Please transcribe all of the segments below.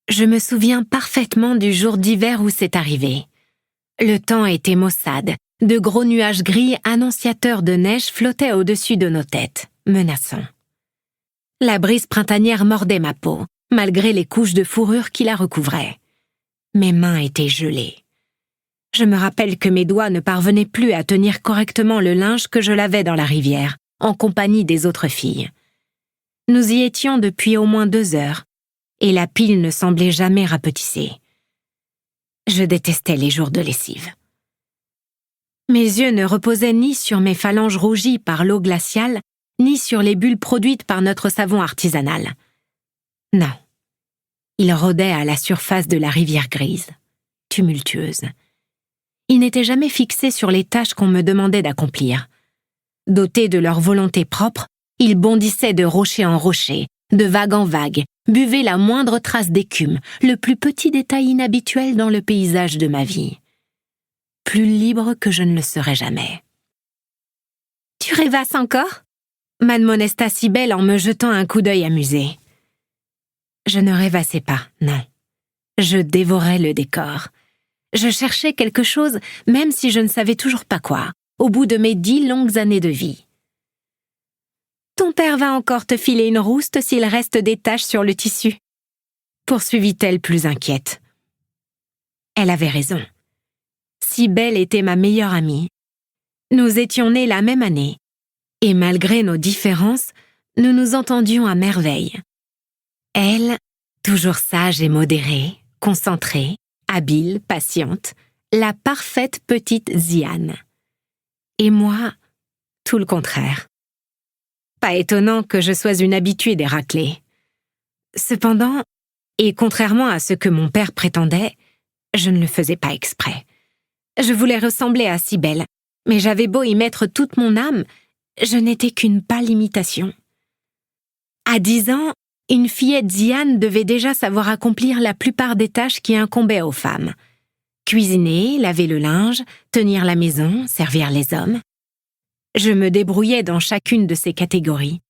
Je me souviens parfaitement du jour d'hiver où c'est arrivé. Le temps était maussade, de gros nuages gris annonciateurs de neige flottaient au-dessus de nos têtes, menaçants. La brise printanière mordait ma peau, malgré les couches de fourrure qui la recouvraient. Mes mains étaient gelées. Je me rappelle que mes doigts ne parvenaient plus à tenir correctement le linge que je lavais dans la rivière, en compagnie des autres filles. Nous y étions depuis au moins 2 heures, et la pile ne semblait jamais rapetisser. Je détestais les jours de lessive. Mes yeux ne reposaient ni sur mes phalanges rougies par l'eau glaciale, ni sur les bulles produites par notre savon artisanal. Non. Ils rôdaient à la surface de la rivière grise, tumultueuse. Ils n'étaient jamais fixés sur les tâches qu'on me demandait d'accomplir. Dotés de leur volonté propre, ils bondissaient de rocher en rocher, de vague en vague, buvaient la moindre trace d'écume, le plus petit détail inhabituel dans le paysage de ma vie. Plus libre que je ne le serais jamais. « Tu rêvasses encore ?» m'admonesta Cybèle en me jetant un coup d'œil amusé. Je ne rêvassais pas, non. Je dévorais le décor. Je cherchais quelque chose, même si je ne savais toujours pas quoi, au bout de mes 10 longues années de vie. Ton père va encore te filer une rouste s'il reste des taches sur le tissu, poursuivit-elle plus inquiète. Elle avait raison. Cybèle était ma meilleure amie. Nous étions nés la même année, et malgré nos différences, nous nous entendions à merveille. Elle, toujours sage et modérée, concentrée, habile, patiente, la parfaite petite Ziane. Et moi, tout le contraire. Pas étonnant que je sois une habituée des raclées. Cependant, et contrairement à ce que mon père prétendait, je ne le faisais pas exprès. Je voulais ressembler à Cybèle, mais j'avais beau y mettre toute mon âme, je n'étais qu'une pâle imitation. À 10 ans, une fillette Ziane devait déjà savoir accomplir la plupart des tâches qui incombaient aux femmes. Cuisiner, laver le linge, tenir la maison, servir les hommes. Je me débrouillais dans chacune de ces catégories.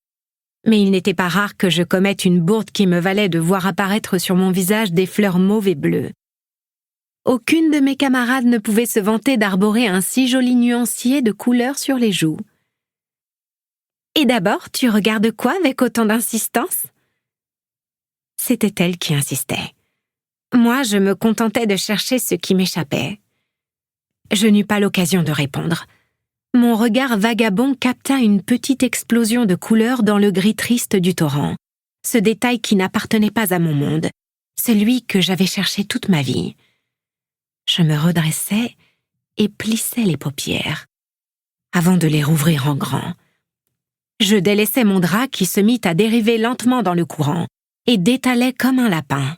Mais il n'était pas rare que je commette une bourde qui me valait de voir apparaître sur mon visage des fleurs mauves et bleues. Aucune de mes camarades ne pouvait se vanter d'arborer un si joli nuancier de couleurs sur les joues. « Et d'abord, tu regardes quoi avec autant d'insistance ?» C'était elle qui insistait. Moi, je me contentais de chercher ce qui m'échappait. Je n'eus pas l'occasion de répondre. Mon regard vagabond capta une petite explosion de couleurs dans le gris triste du torrent, ce détail qui n'appartenait pas à mon monde, celui que j'avais cherché toute ma vie. Je me redressais et plissais les paupières, avant de les rouvrir en grand. Je délaissais mon drap qui se mit à dériver lentement dans le courant et détalait comme un lapin.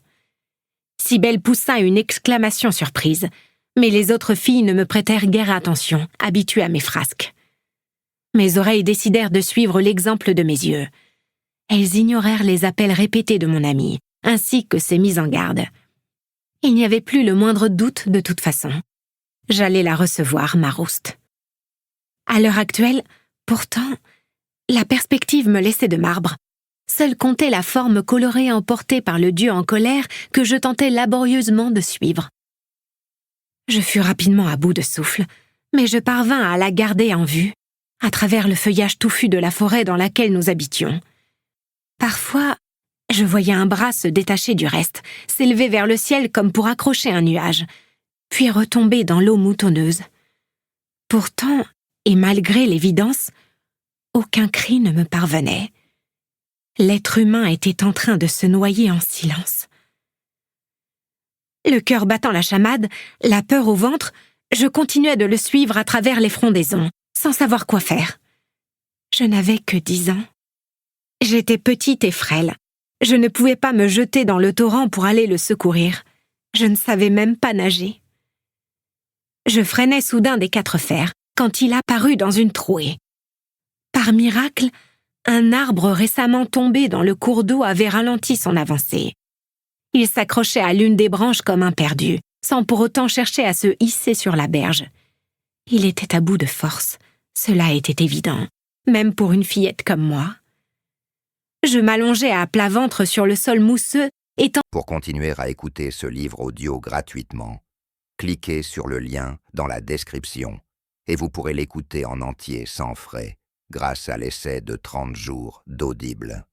Cybèle poussa une exclamation surprise, mais les autres filles ne me prêtèrent guère attention, habituées à mes frasques. Mes oreilles décidèrent de suivre l'exemple de mes yeux. Elles ignorèrent les appels répétés de mon amie, ainsi que ses mises en garde. Il n'y avait plus le moindre doute de toute façon. J'allais la recevoir, ma rouste. À l'heure actuelle, pourtant, la perspective me laissait de marbre. Seule comptait la forme colorée emportée par le dieu en colère que je tentais laborieusement de suivre. Je fus rapidement à bout de souffle, mais je parvins à la garder en vue, à travers le feuillage touffu de la forêt dans laquelle nous habitions. Parfois, je voyais un bras se détacher du reste, s'élever vers le ciel comme pour accrocher un nuage, puis retomber dans l'eau moutonneuse. Pourtant, et malgré l'évidence, aucun cri ne me parvenait. L'être humain était en train de se noyer en silence. Le cœur battant la chamade, la peur au ventre, je continuais de le suivre à travers les frondaisons, sans savoir quoi faire. Je n'avais que 10 ans. J'étais petite et frêle. Je ne pouvais pas me jeter dans le torrent pour aller le secourir. Je ne savais même pas nager. Je freinai soudain des 4 fers, quand il apparut dans une trouée. Par miracle, un arbre récemment tombé dans le cours d'eau avait ralenti son avancée. Il s'accrochait à l'une des branches comme un perdu, sans pour autant chercher à se hisser sur la berge. Il était à bout de force, cela était évident, même pour une fillette comme moi. Je m'allongeai à plat ventre sur le sol mousseux Étant Pour continuer à écouter ce livre audio gratuitement, cliquez sur le lien dans la description et vous pourrez l'écouter en entier sans frais grâce à l'essai de 30 jours d'Audible.